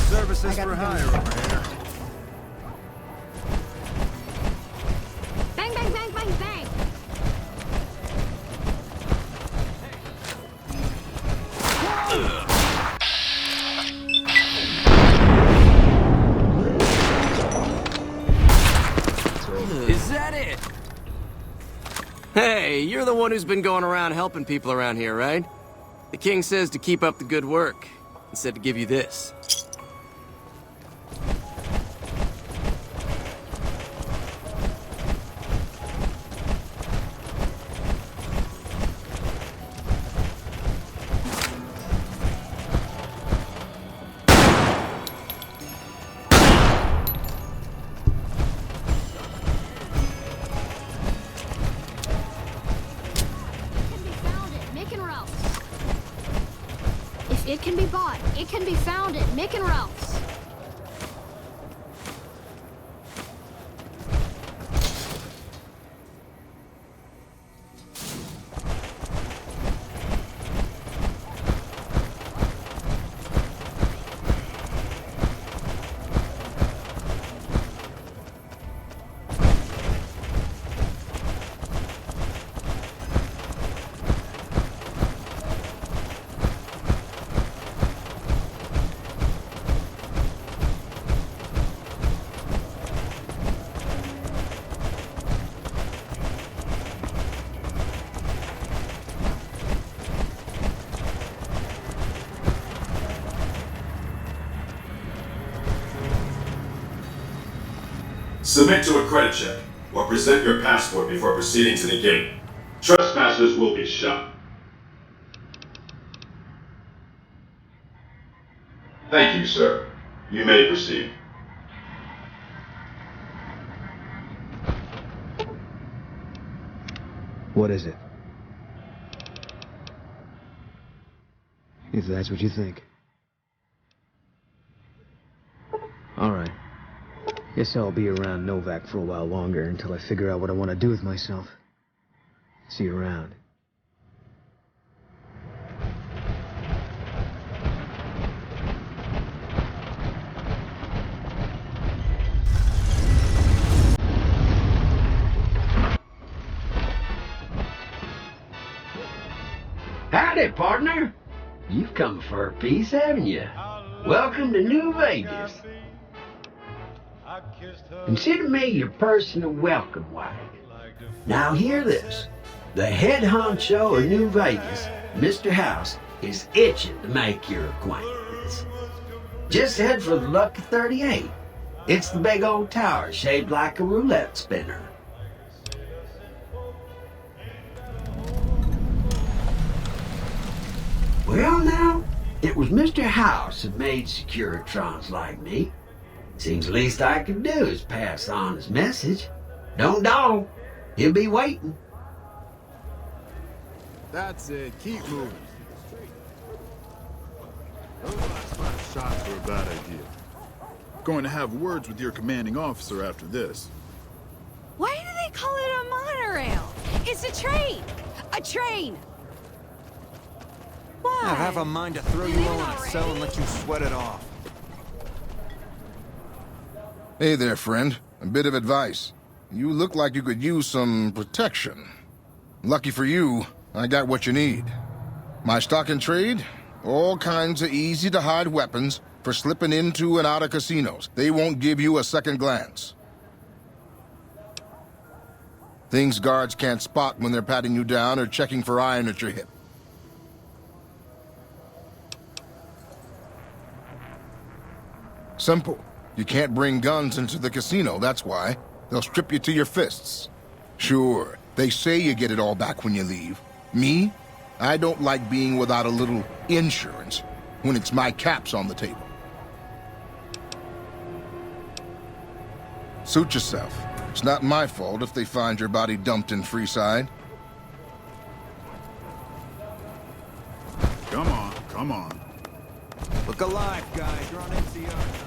Services for hire over here. Bang, bang, bang, bang, bang! Is that it? Hey, you're the one who's been going around helping people around here, right? The king says to keep up the good work, and said to give you this. If it can be bought, it can be found at Mick and Ralph's. Submit to a credit check, or present your passport before proceeding to the gate. Trespassers will be shot. Thank you, sir. You may proceed. What is it? If that's what you think. All right. Guess I'll be around Novak for a while longer until I figure out what I want to do with myself. See you around. Howdy, partner. You've come for a piece, haven't you? Welcome to New Vegas. Consider me your personal welcome wagon. Now hear this. The head honcho of New Vegas, Mr. House, is itching to make your acquaintance. Just head for the Lucky 38. It's the big old tower shaped like a roulette spinner. Well now, it was Mr. House that made Securitrons like me. Seems the least I could do is pass on his message. Don't dawdle. He'll be waiting. That's it. Keep moving. Those last 5 shots were a bad idea. Going to have words with your commanding officer after this. Why do they call it a monorail? It's a train! A train! Why? I have a mind to throw you all in a cell and let you sweat it off. Hey there, friend. A bit of advice. You look like you could use some protection. Lucky for you, I got what you need. My stock and trade? All kinds of easy-to-hide weapons for slipping into and out of casinos. They won't give you a second glance. Things guards can't spot when they're patting you down or checking for iron at your hip. Simple. You can't bring guns into the casino, that's why. They'll strip you to your fists. Sure, they say you get it all back when you leave. Me? I don't like being without a little insurance when it's my caps on the table. Suit yourself. It's not my fault if they find your body dumped in Freeside. Come on, come on. Look alive, guys. You're on NCR.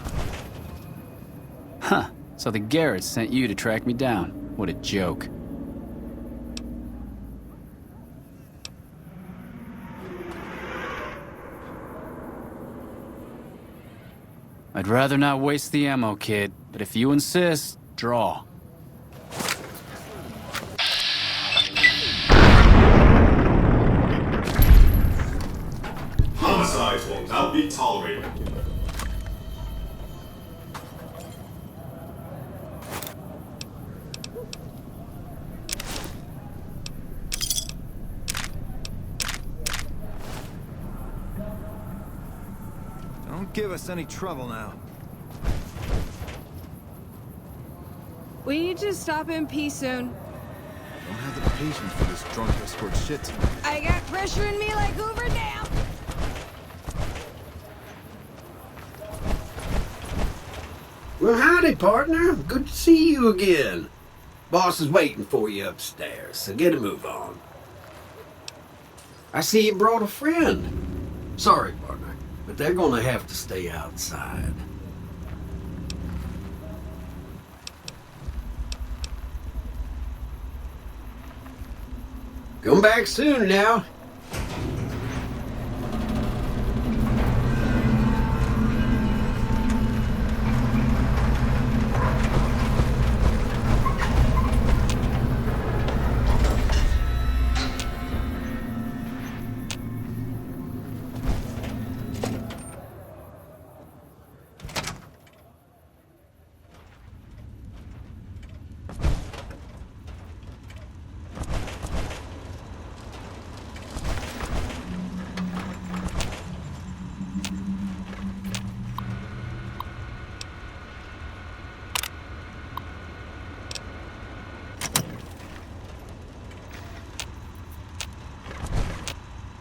Huh. So the Garretts sent you to track me down. What a joke. I'd rather not waste the ammo, kid, but if you insist, draw. Homicides will not be tolerated. Don't give us any trouble now. We need to stop MP soon. I don't have the patience for this drunk escort shit tonight. I got pressure in me like Hoover Dam. Well, howdy, partner. Good to see you again. Boss is waiting for you upstairs, so get a move on. I see you brought a friend. Sorry, partner, but they're gonna have to stay outside. Come back soon now.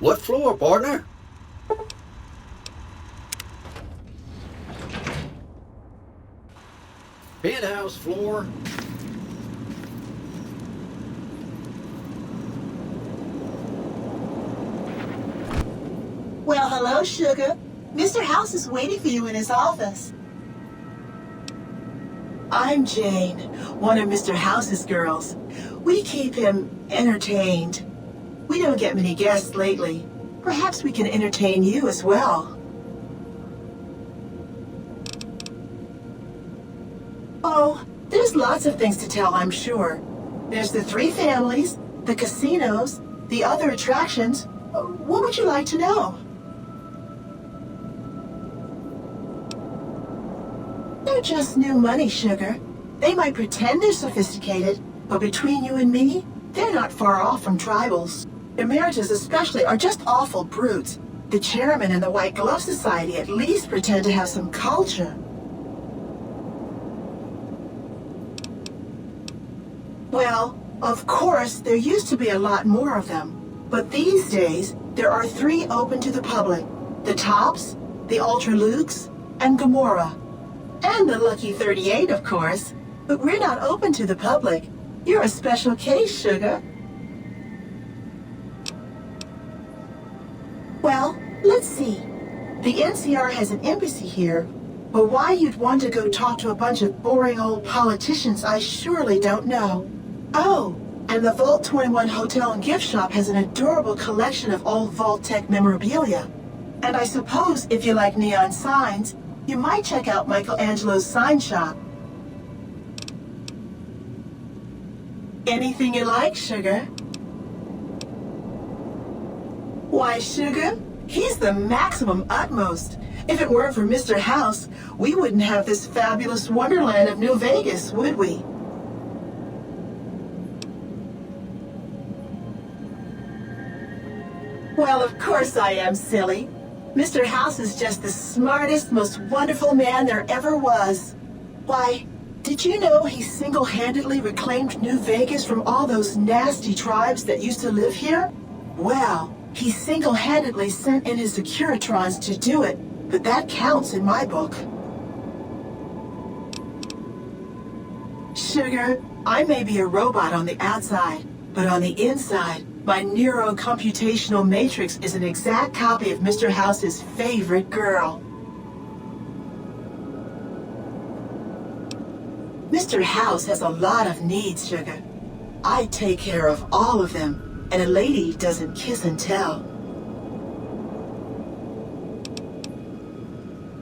What floor, partner? Penthouse floor. Well, hello, Sugar. Mr. House is waiting for you in his office. I'm Jane, one of Mr. House's girls. We keep him entertained. We don't get many guests lately. Perhaps we can entertain you as well. Oh, there's lots of things to tell, I'm sure. There's the 3 families, the casinos, the other attractions. What would you like to know? They're just new money, Sugar. They might pretend they're sophisticated, but between you and me, they're not far off from tribals. Emeritus especially are just awful brutes. The chairman and the White Glove Society at least pretend to have some culture. Well, of course, there used to be a lot more of them. But these days, there are 3 open to the public. The Tops, the Ultra Lukes, and Gamora. And the Lucky 38, of course. But we're not open to the public. You're a special case, Sugar. Well, let's see. The NCR has an embassy here, but why you'd want to go talk to a bunch of boring old politicians, I surely don't know. Oh, and the Vault 21 Hotel and Gift Shop has an adorable collection of old Vault-Tec memorabilia. And I suppose if you like neon signs, you might check out Michelangelo's sign shop. Anything you like, Sugar? Why, Sugar, he's the maximum utmost. If it weren't for Mr. House, we wouldn't have this fabulous wonderland of New Vegas, would we? Well, of course I am, silly. Mr. House is just the smartest, most wonderful man there ever was. Why, did you know he single-handedly reclaimed New Vegas from all those nasty tribes that used to live here? Well, he single-handedly sent in his Securitrons to do it, but that counts in my book. Sugar, I may be a robot on the outside, but on the inside, my neurocomputational matrix is an exact copy of Mr. House's favorite girl. Mr. House has a lot of needs, Sugar. I take care of all of them, and a lady doesn't kiss and tell.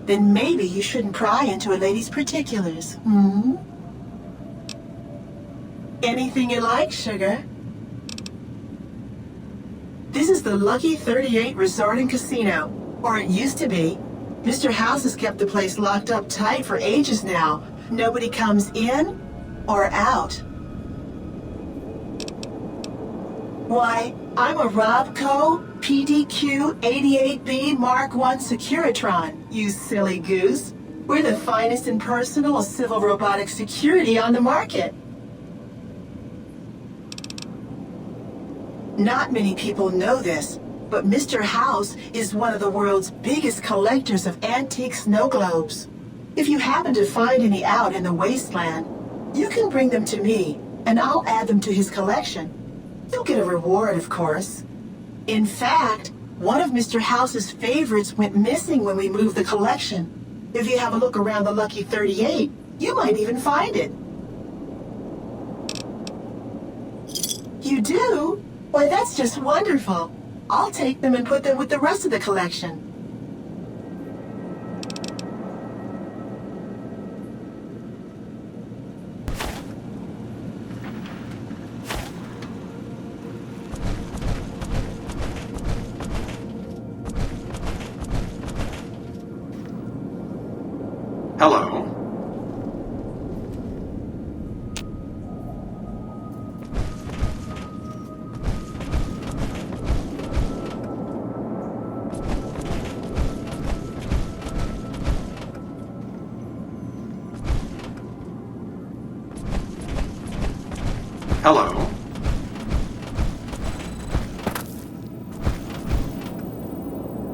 then maybe you shouldn't pry into a lady's particulars, hmm? Anything you like, sugar? This is the Lucky 38 Resort and Casino, or it used to be. Mr. House has kept the place locked up tight for ages now. Nobody comes in or out. Why, I'm a Robco PDQ 88B Mark I Securitron, you silly goose. We're the finest in personal civil robotic security on the market. Not many people know this, but Mr. House is one of the world's biggest collectors of antique snow globes. If you happen to find any out in the wasteland, you can bring them to me, and I'll add them to his collection. You'll get a reward, of course. In fact, one of Mr. House's favorites went missing when we moved the collection. If you have a look around the Lucky 38, you might even find it. You do? Why, that's just wonderful. I'll take them and put them with the rest of the collection. Hello. Hello.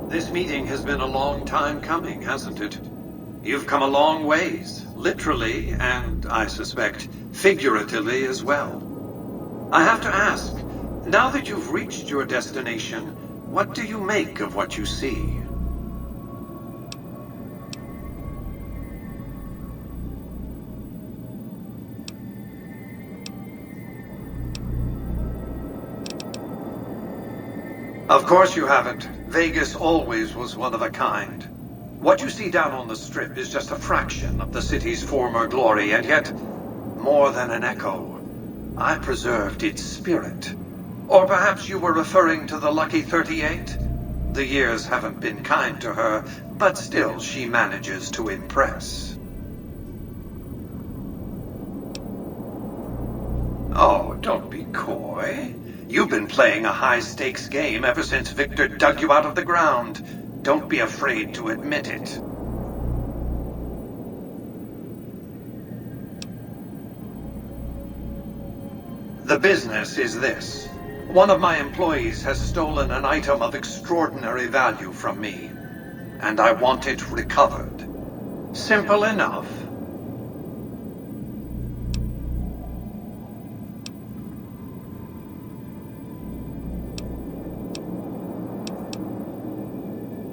This meeting has been a long time coming, hasn't it? You've come a long ways, literally, and I suspect figuratively as well. I have to ask, now that you've reached your destination, what do you make of what you see? Of course you haven't. Vegas always was one of a kind. What you see down on the Strip is just a fraction of the city's former glory, and yet, more than an echo, I preserved its spirit. Or perhaps you were referring to the Lucky 38? The years haven't been kind to her, but still she manages to impress. Oh, don't be coy. You've been playing a high-stakes game ever since Victor dug you out of the ground. Don't be afraid to admit it. The business is this. One of my employees has stolen an item of extraordinary value from me, and I want it recovered. Simple enough.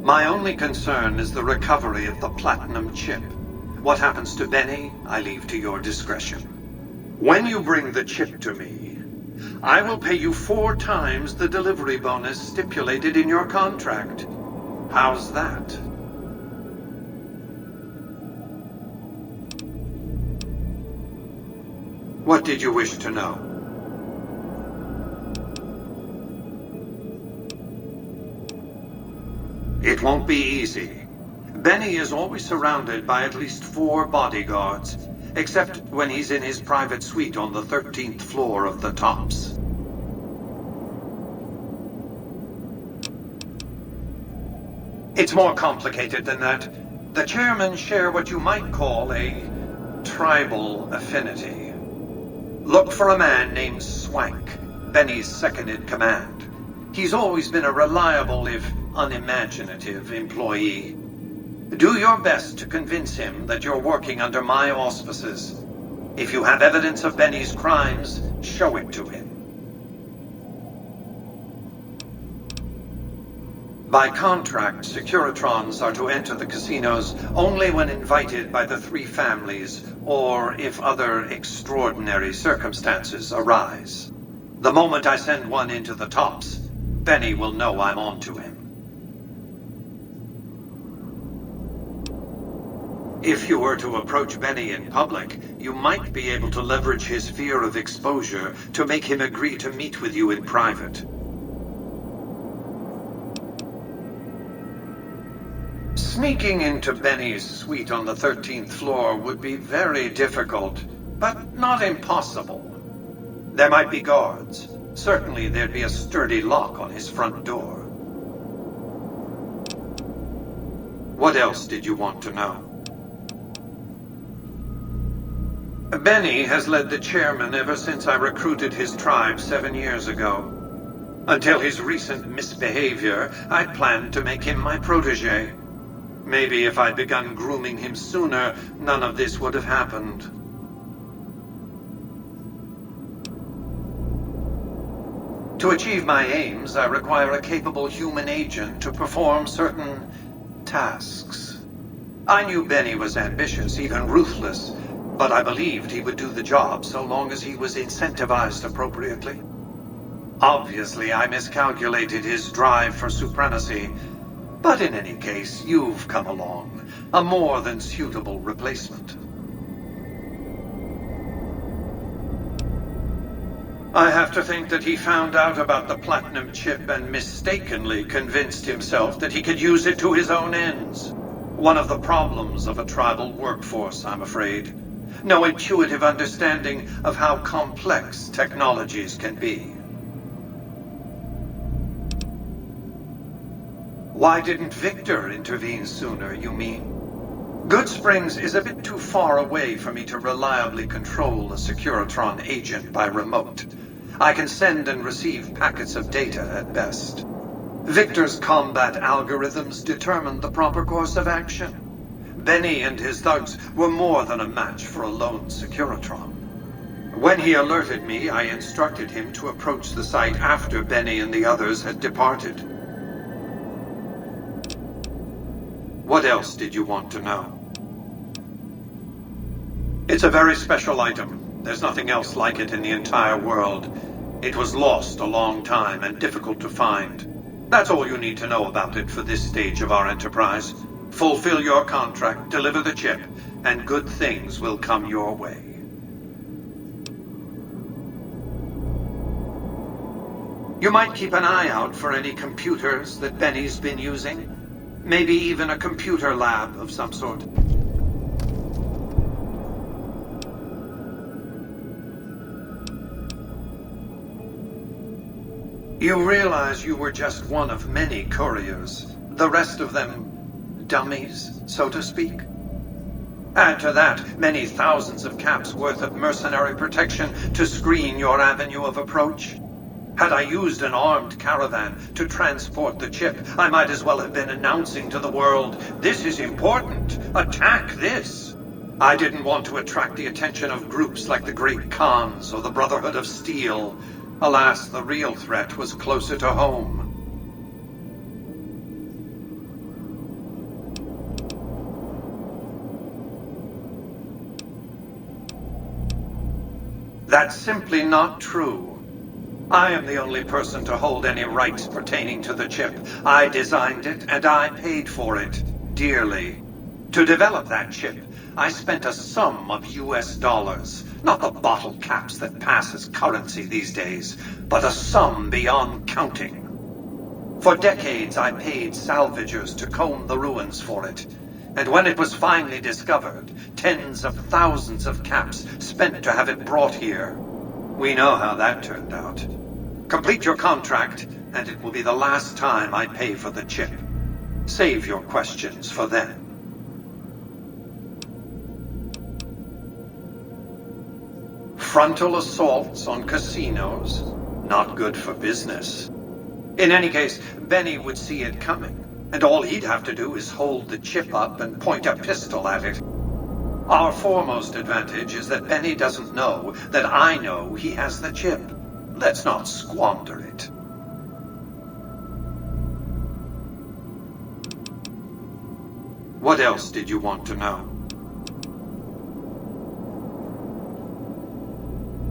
My only concern is the recovery of the platinum chip. What happens to Benny, I leave to your discretion. When you bring the chip to me, I will pay you 4 times the delivery bonus stipulated in your contract. How's that? What did you wish to know? It won't be easy. Benny is always surrounded by at least 4 bodyguards, except when he's in his private suite on the 13th floor of the Tops. It's more complicated than that. The chairmen share what you might call a tribal affinity. Look for a man named Swank, Benny's second-in-command. He's always been a reliable, if unimaginative, employee. Do your best to convince him that you're working under my auspices. If you have evidence of Benny's crimes, show it to him. By contract, Securitrons are to enter the casinos only when invited by the 3 families, or if other extraordinary circumstances arise. The moment I send one into the Tops, Benny will know I'm on to him. If you were to approach Benny in public, you might be able to leverage his fear of exposure to make him agree to meet with you in private. Sneaking into Benny's suite on the 13th floor would be very difficult, but not impossible. There might be guards. Certainly there'd be a sturdy lock on his front door. What else did you want to know? Benny has led the chairman ever since I recruited his tribe 7 years ago. Until his recent misbehavior, I'd planned to make him my protege. Maybe if I'd begun grooming him sooner, none of this would have happened. To achieve my aims, I require a capable human agent to perform certain tasks. I knew Benny was ambitious, even ruthless, but I believed he would do the job so long as he was incentivized appropriately. Obviously, I miscalculated his drive for supremacy, but in any case, you've come along, a more than suitable replacement. I have to think that he found out about the platinum chip and mistakenly convinced himself that he could use it to his own ends. One of the problems of a tribal workforce, I'm afraid. No intuitive understanding of how complex technologies can be. Why didn't Victor intervene sooner, you mean? Goodsprings is a bit too far away for me to reliably control a Securitron agent by remote. I can send and receive packets of data at best. Victor's combat algorithms determined the proper course of action. Benny and his thugs were more than a match for a lone Securitron. When he alerted me, I instructed him to approach the site after Benny and the others had departed. What else did you want to know? It's a very special item. There's nothing else like it in the entire world. It was lost a long time and difficult to find. That's all you need to know about it for this stage of our enterprise. Fulfill your contract, deliver the chip, and good things will come your way. You might keep an eye out for any computers that Benny's been using. Maybe even a computer lab of some sort. You realize you were just one of many couriers. The rest of them, dummies, so to speak. Add to that many thousands of caps worth of mercenary protection to screen your avenue of approach. Had I used an armed caravan to transport the chip, I might as well have been announcing to the world, "This is important. Attack this." I didn't want to attract the attention of groups like the Great Khans or the Brotherhood of Steel. Alas, the real threat was closer to home. That's simply not true. I am the only person to hold any rights pertaining to the chip. I designed it, and I paid for it, dearly. To develop that chip, I spent a sum of US dollars. Not the bottle caps that pass as currency these days, but a sum beyond counting. For decades, I paid salvagers to comb the ruins for it. And when it was finally discovered, tens of thousands of caps spent to have it brought here. We know how that turned out. Complete your contract, and it will be the last time I pay for the chip. Save your questions for then. Frontal assaults on casinos? Not good for business. In any case, Benny would see it coming, and all he'd have to do is hold the chip up and point a pistol at it. Our foremost advantage is that Benny doesn't know that I know he has the chip. Let's not squander it. What else did you want to know?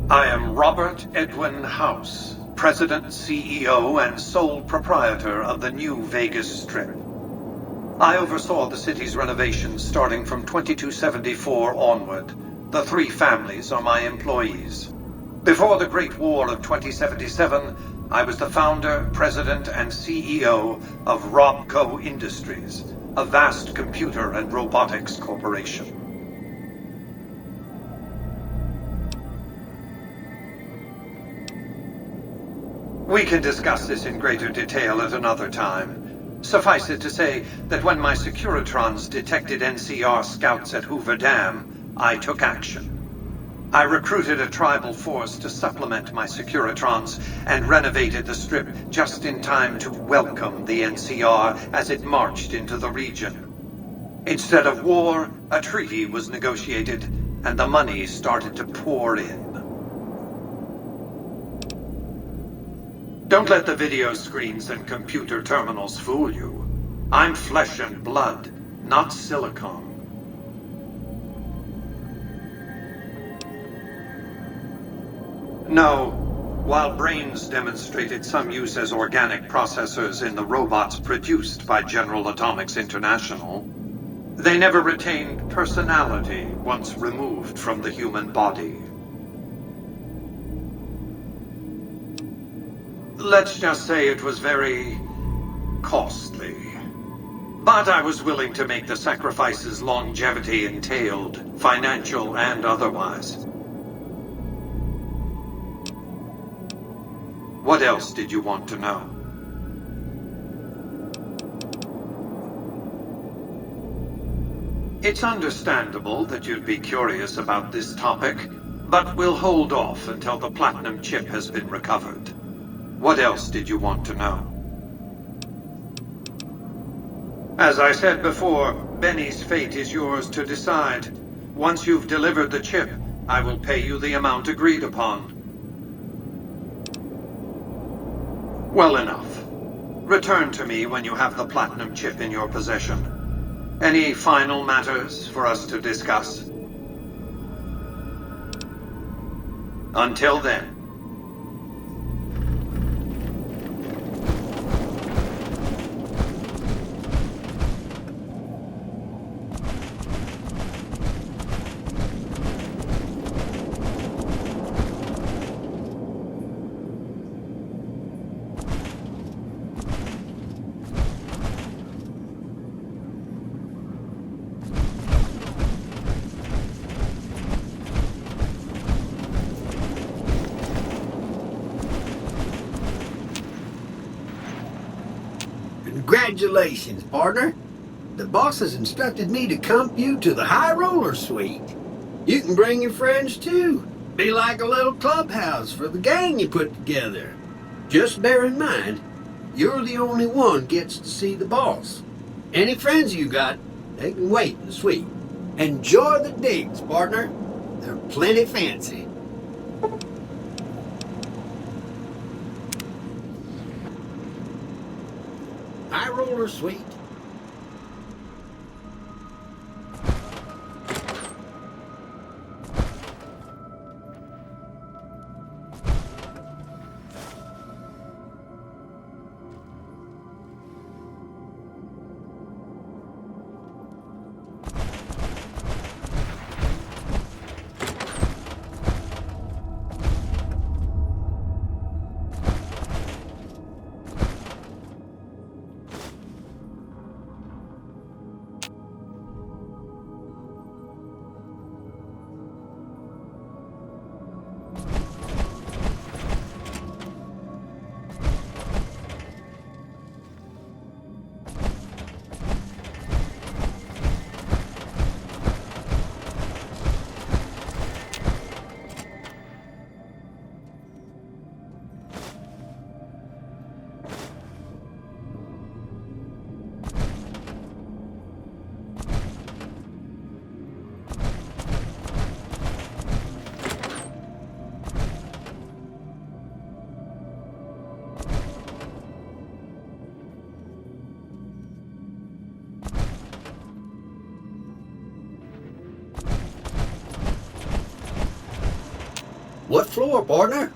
I am Robert Edwin House, President, CEO, and sole proprietor of the New Vegas Strip. I oversaw the city's renovations starting from 2274 onward. The 3 families are my employees. Before the Great War of 2077, I was the founder, president, and CEO of Robco Industries, a vast computer and robotics corporation. We can discuss this in greater detail at another time. Suffice it to say that when my Securitrons detected NCR scouts at Hoover Dam, I took action. I recruited a tribal force to supplement my Securitrons and renovated the Strip just in time to welcome the NCR as it marched into the region. Instead of war, a treaty was negotiated, and the money started to pour in. Don't let the video screens and computer terminals fool you. I'm flesh and blood, not silicone. No, while brains demonstrated some use as organic processors in the robots produced by General Atomics International, they never retained personality once removed from the human body. Let's just say it was very costly. But I was willing to make the sacrifices longevity entailed, financial and otherwise. What else did you want to know? It's understandable that you'd be curious about this topic, but we'll hold off until the platinum chip has been recovered. What else did you want to know? As I said before, Benny's fate is yours to decide. Once you've delivered the chip, I will pay you the amount agreed upon. Well enough. Return to me when you have the platinum chip in your possession. Any final matters for us to discuss? Until then. Congratulations, partner. The boss has instructed me to comp you to the High Roller Suite. You can bring your friends too. Be like a little clubhouse for the gang you put together. Just bear in mind, you're the only one gets to see the boss. Any friends you got, they can wait in the suite. Enjoy the digs, partner. They're plenty fancy. High Roller Suite. What floor, partner?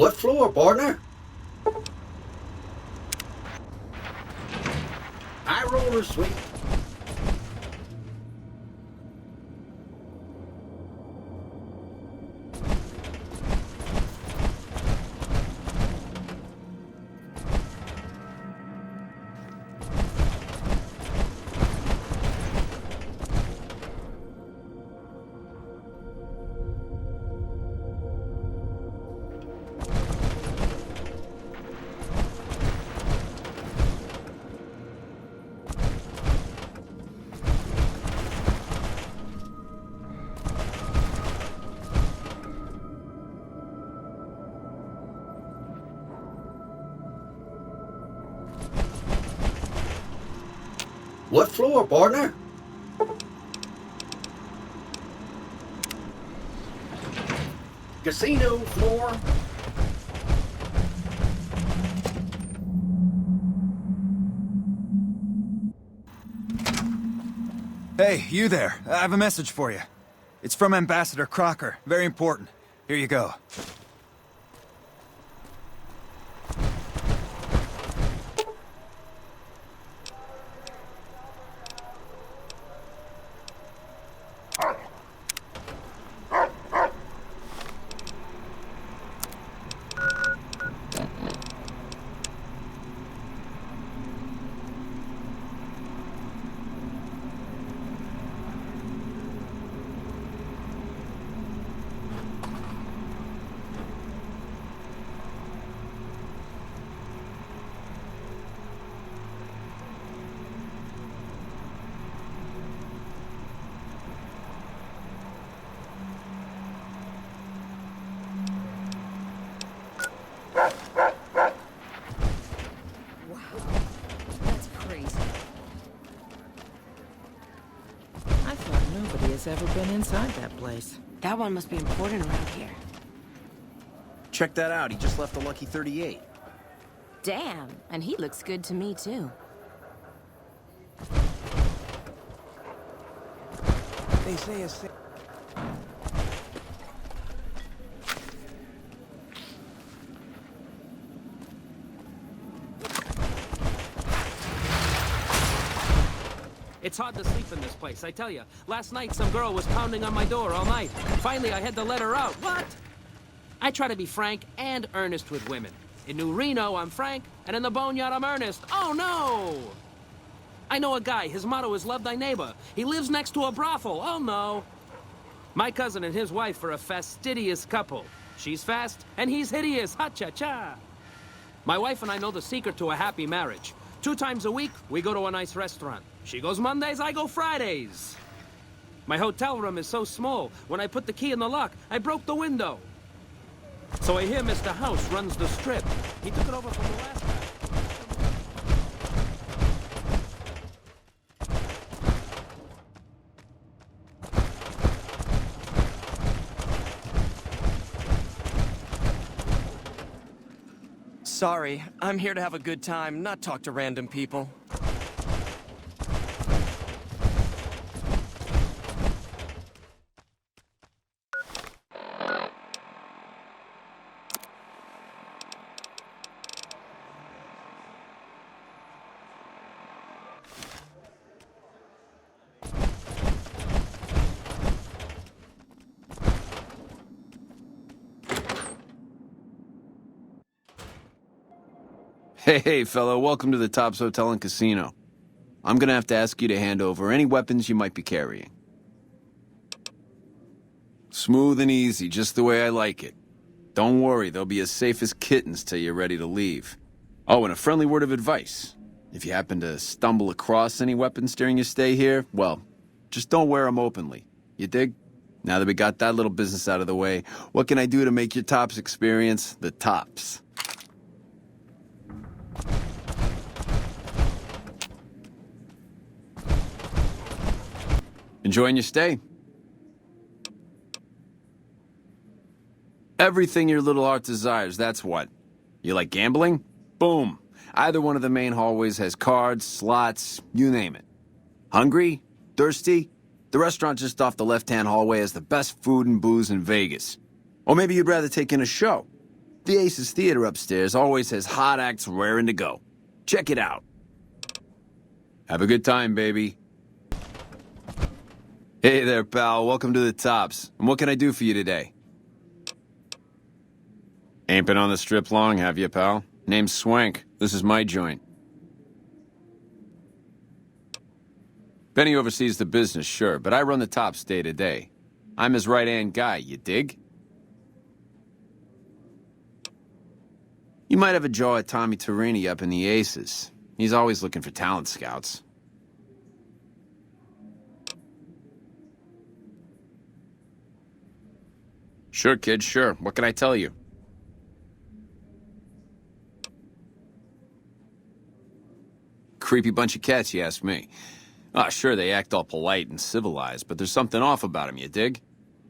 What floor, partner? High roller, sweet. What floor, partner? Casino floor. Hey, you there. I have a message for you. It's from Ambassador Crocker. Very important. Here you go. Ever been inside that place? That one must be important around here. Check that out. He just left a Lucky 38. Damn, and he looks good to me, too. They say it's... It's hard to sleep in this place, I tell you. Last night, some girl was pounding on my door all night. Finally, I had to let her out. What? I try to be frank and earnest with women. In New Reno, I'm frank, and in the Boneyard, I'm earnest. Oh, no! I know a guy. His motto is love thy neighbor. He lives next to a brothel. Oh, no. My cousin and his wife are a fastidious couple. She's fast, and he's hideous. Ha-cha-cha. My wife and I know the secret to a happy marriage. 2 times a week, we go to a nice restaurant. She goes Mondays, I go Fridays. My hotel room is so small, when I put the key in the lock, I broke the window. So I hear Mr. House runs the strip. He took it over from the last guy. Sorry, I'm here to have a good time, not talk to random people. Hey, fellow, welcome to the Tops Hotel and Casino. I'm gonna have to ask you to hand over any weapons you might be carrying. Smooth and easy, just the way I like it. Don't worry, they'll be as safe as kittens till you're ready to leave. Oh, and a friendly word of advice. If you happen to stumble across any weapons during your stay here, well, just don't wear them openly. You dig? Now that we got that little business out of the way, what can I do to make your Tops experience the tops? Enjoying your stay? Everything your little heart desires, that's what. You like gambling? Boom. Either one of the main hallways has cards, slots, you name it. Hungry? Thirsty? The restaurant just off the left-hand hallway has the best food and booze in Vegas. Or maybe you'd rather take in a show. The Aces Theater upstairs always has hot acts raring to go. Check it out. Have a good time, baby. Hey there, pal. Welcome to the Tops. And what can I do for you today? Ain't been on the strip long, have you, pal? Name's Swank. This is my joint. Benny oversees the business, sure, but I run the Tops day to day. I'm his right-hand guy, you dig? You might have a jaw at Tommy Torini up in the Aces. He's always looking for talent scouts. Sure, kid, sure. What can I tell you? Creepy bunch of cats, you ask me. Ah, sure, they act all polite and civilized, but there's something off about them, you dig?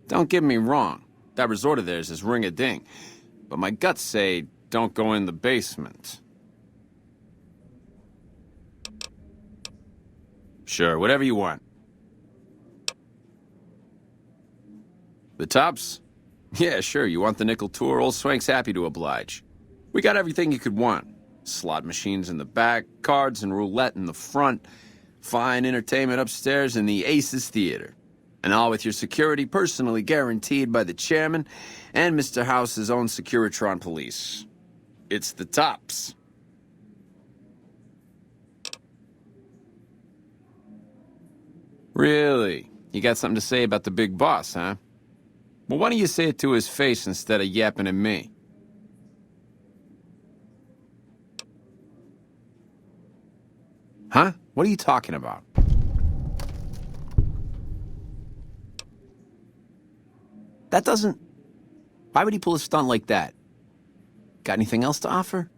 Don't get me wrong. That resort of theirs is ring-a-ding. But my guts say, don't go in the basement. Sure, whatever you want. The tops? Yeah, sure, you want the nickel tour? Old Swank's happy to oblige. We got everything you could want. Slot machines in the back, cards and roulette in the front, fine entertainment upstairs in the Aces Theater. And all with your security personally guaranteed by the chairman and Mr. House's own Securitron police. It's the tops. Really? You got something to say about the big boss, huh? Well, why don't you say it to his face instead of yapping at me? Huh? What are you talking about? That doesn't... Why would he pull a stunt like that? Got anything else to offer?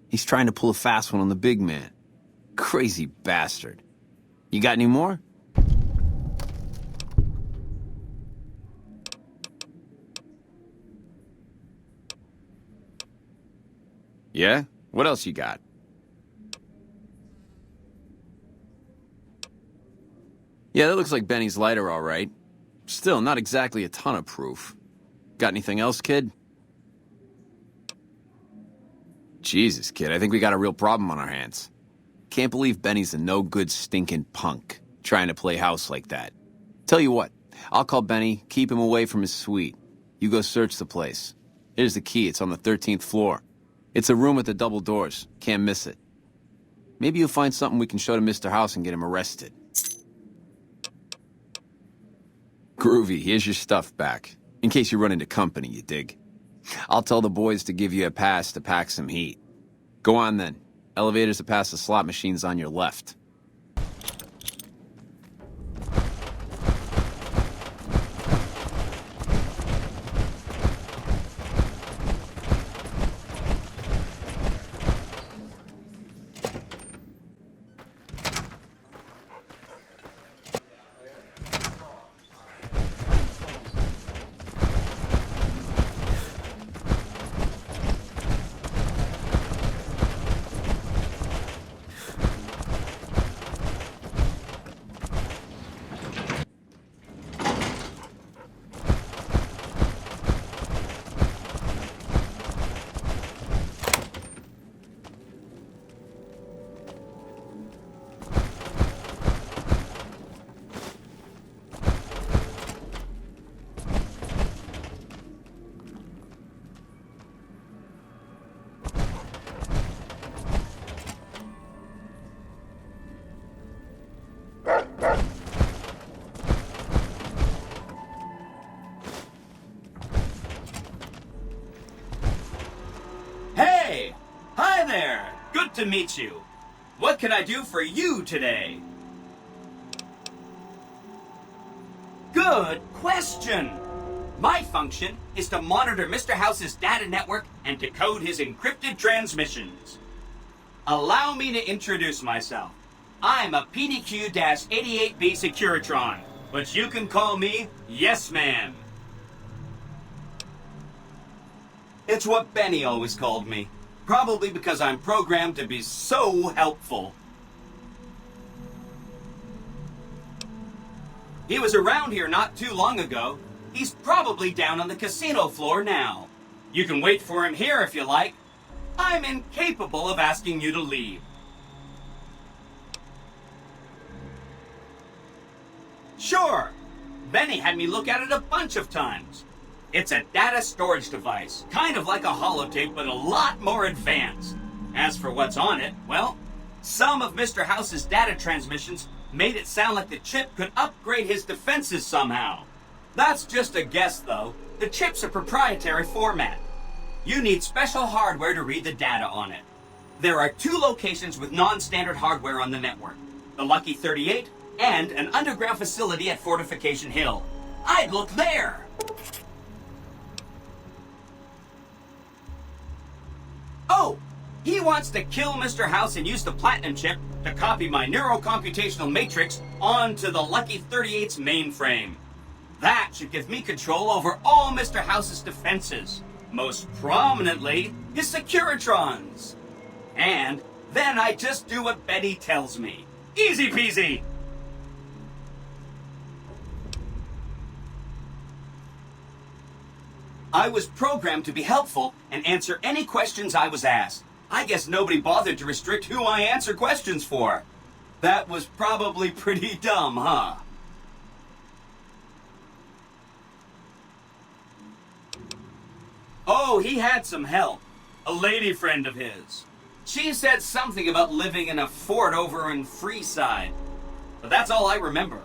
He's trying to pull a fast one on the big man. Crazy bastard. You got any more? Yeah? What else you got? Yeah, that looks like Benny's lighter, all right. Still, not exactly a ton of proof. Got anything else, kid? Jesus, kid, I think we got a real problem on our hands. Can't believe Benny's a no-good stinking punk, trying to play house like that. Tell you what, I'll call Benny, keep him away from his suite. You go search the place. Here's the key, it's on the 13th floor. It's a room with the double doors, can't miss it. Maybe you'll find something we can show to Mr. House and get him arrested. Groovy, here's your stuff back. In case you run into company, you dig. I'll tell the boys to give you a pass to pack some heat. Go on then. Elevators to pass the slot machines on your left. Hey! Hi there! Good to meet you. What can I do for you today? Good question! My function is to monitor Mr. House's data network and decode his encrypted transmissions. Allow me to introduce myself. I'm a PDQ-88B Securitron, but you can call me Yes Man. It's what Benny always called me, probably because I'm programmed to be so helpful. He was around here not too long ago. He's probably down on the casino floor now. You can wait for him here if you like. I'm incapable of asking you to leave. Sure. Benny had me look at it a bunch of times. It's a data storage device, kind of like a holotape, but a lot more advanced. As for what's on it, well, some of Mr. House's data transmissions made it sound like the chip could upgrade his defenses somehow. That's just a guess, though. The chip's a proprietary format. You need special hardware to read the data on it. There are 2 locations with non-standard hardware on the network. The Lucky 38 and an underground facility at Fortification Hill. I'd look there! Oh, He wants to kill Mr. House and use the Platinum chip to copy my neurocomputational matrix onto the Lucky 38's mainframe. That should give me control over all Mr. House's defenses, most prominently his Securitrons. And then I just do what Betty tells me. Easy peasy! I was programmed to be helpful and answer any questions I was asked. I guess nobody bothered to restrict who I answer questions for. That was probably pretty dumb, huh? Oh, he had some help. A lady friend of his. She said something about living in a fort over in Freeside. But that's all I remember.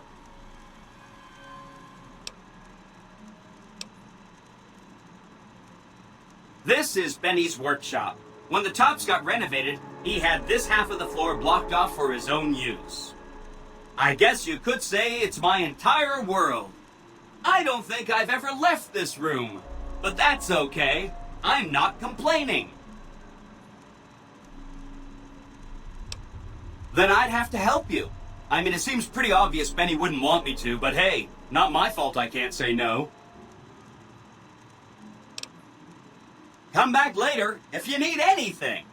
This is Benny's workshop. When the Tops got renovated, he had this half of the floor blocked off for his own use. I guess you could say it's my entire world. I don't think I've ever left this room, but that's okay. I'm not complaining. Then I'd have to help you. I mean, it seems pretty obvious Benny wouldn't want me to, but hey, not my fault I can't say no. Come back later if you need anything.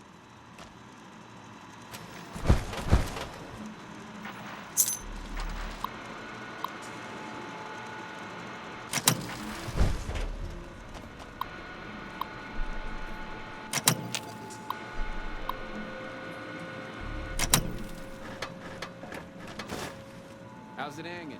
How's it hanging?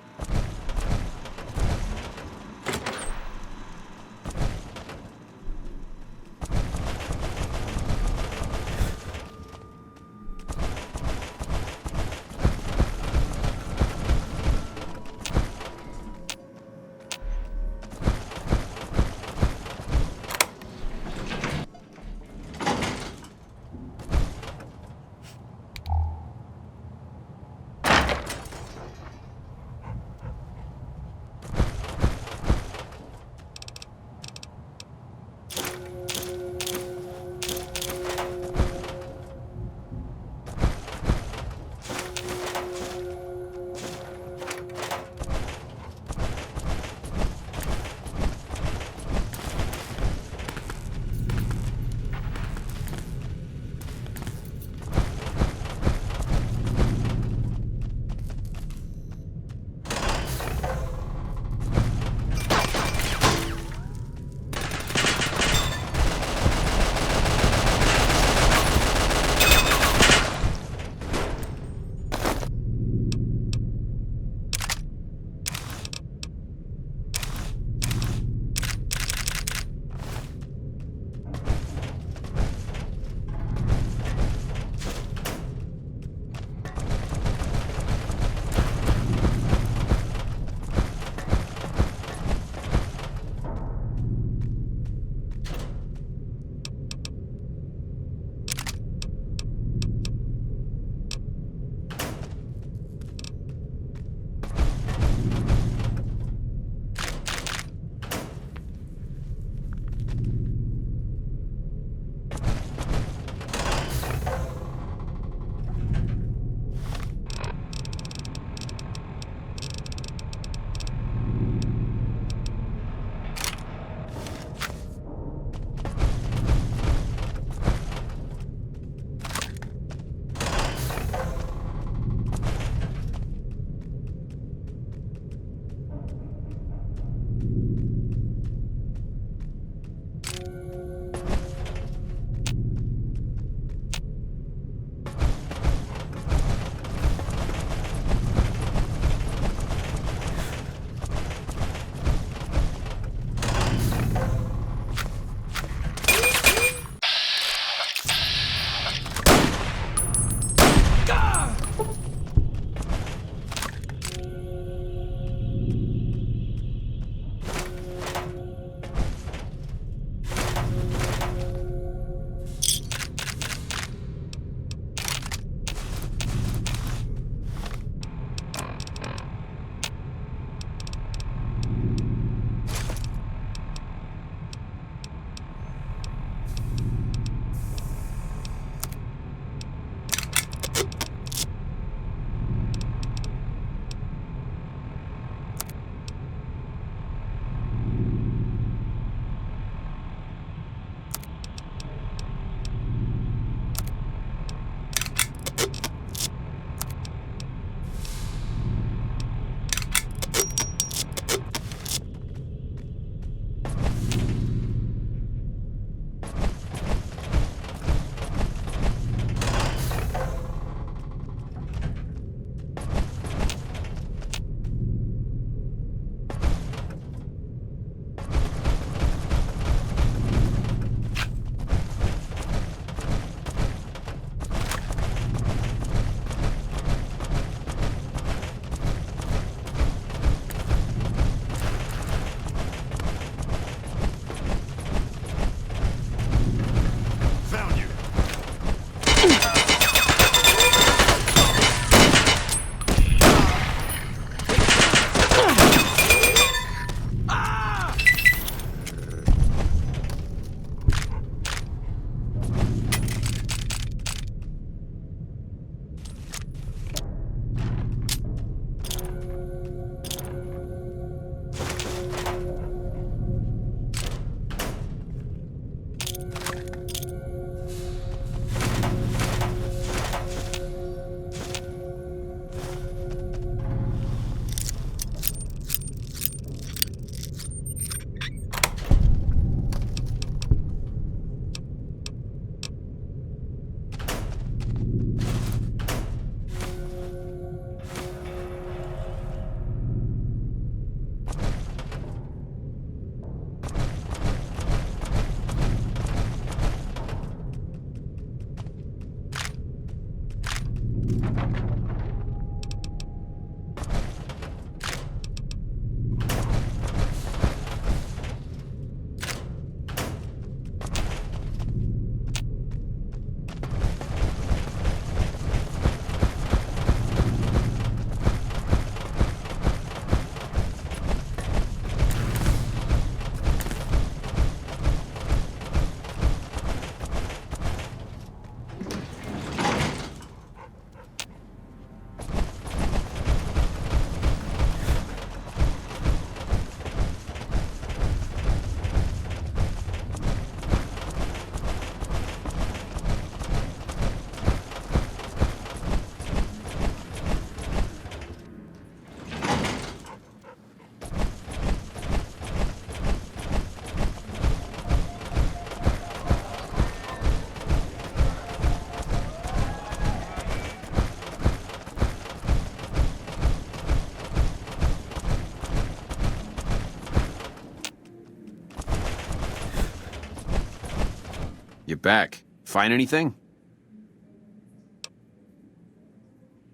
You're back. Find anything?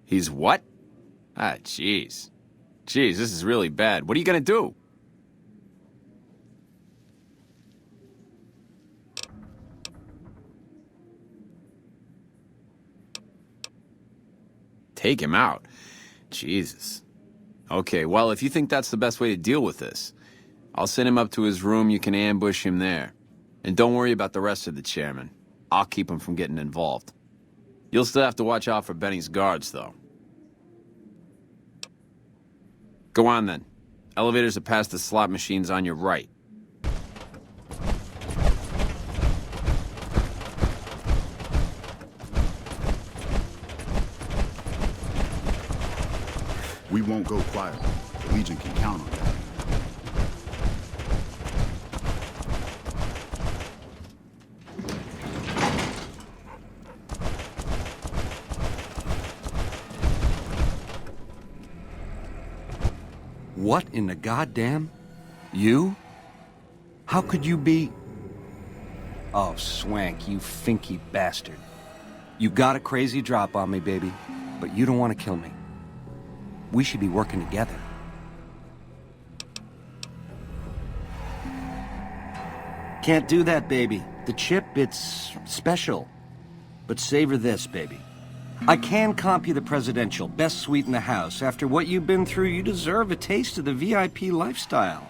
He's what? Ah, jeez. Jeez, this is really bad. What are you gonna do? Take him out? Jesus. Okay, well, if you think that's the best way to deal with this, I'll send him up to his room. You can ambush him there. And don't worry about the rest of the chairman. I'll keep him from getting involved. You'll still have to watch out for Benny's guards, though. Go on, then. Elevators are past the slot machines on your right. We won't go quietly. The Legion can count on that. What in the goddamn? You? How could you be... Oh, Swank, you finky bastard. You got a crazy drop on me, baby, but you don't want to kill me. We should be working together. Can't do that, baby. The chip, it's special. But savor this, baby. I can comp you the presidential, best suite in the house. After what you've been through, you deserve a taste of the VIP lifestyle.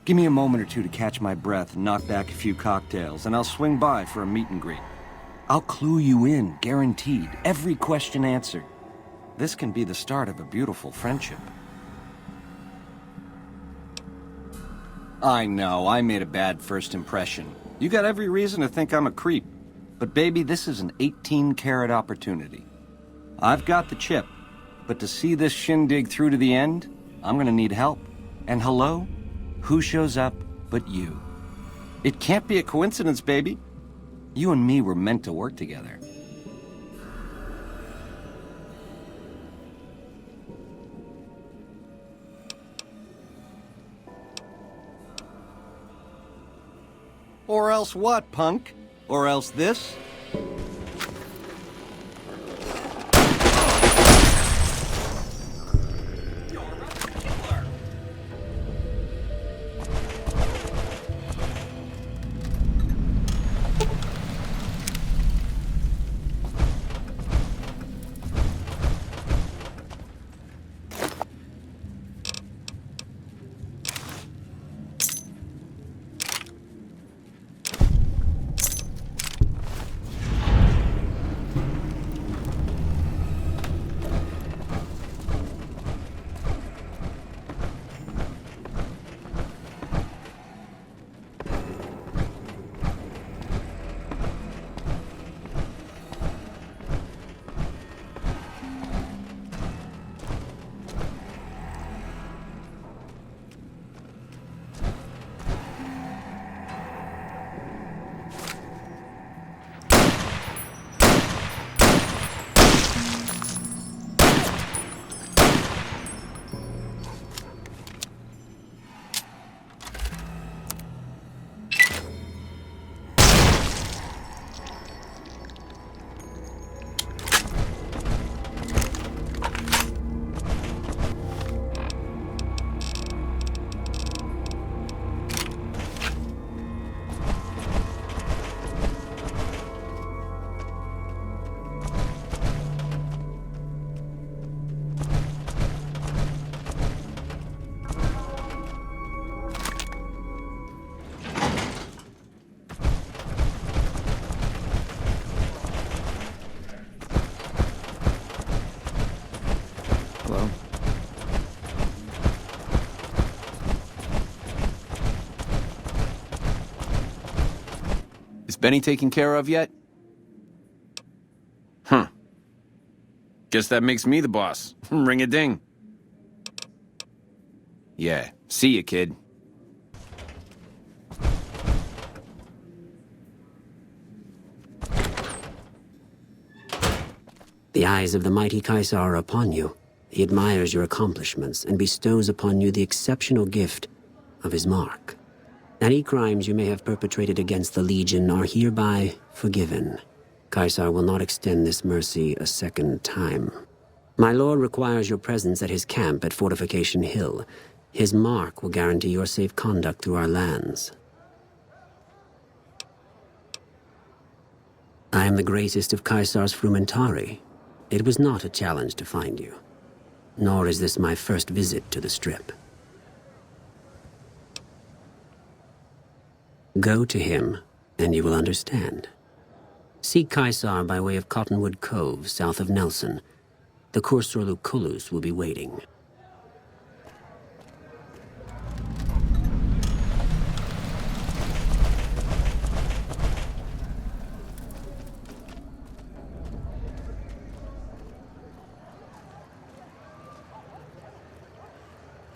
Give me a moment or two to catch my breath and knock back a few cocktails, and I'll swing by for a meet and greet. I'll clue you in, guaranteed. Every question answered. This can be the start of a beautiful friendship. I know, I made a bad first impression. You got every reason to think I'm a creep. But baby, this is an 18-carat opportunity. I've got the chip, but to see this shindig through to the end, I'm gonna need help. And hello? Who shows up but you? It can't be a coincidence, baby. You and me were meant to work together. Or else what, punk? Or else this? Benny taken care of yet? Huh. Guess that makes me the boss. Ring-a-ding. Yeah, see ya, kid. The eyes of the mighty Caesar are upon you. He admires your accomplishments and bestows upon you the exceptional gift of his mark. Any crimes you may have perpetrated against the Legion are hereby forgiven. Caesar will not extend this mercy a second time. My lord requires your presence at his camp at Fortification Hill. His mark will guarantee your safe conduct through our lands. I am the greatest of Caesar's Frumentari. It was not a challenge to find you. Nor is this my first visit to the Strip. Go to him, and you will understand. Seek Caesar by way of Cottonwood Cove, south of Nelson. The Cursor Lucullus will be waiting.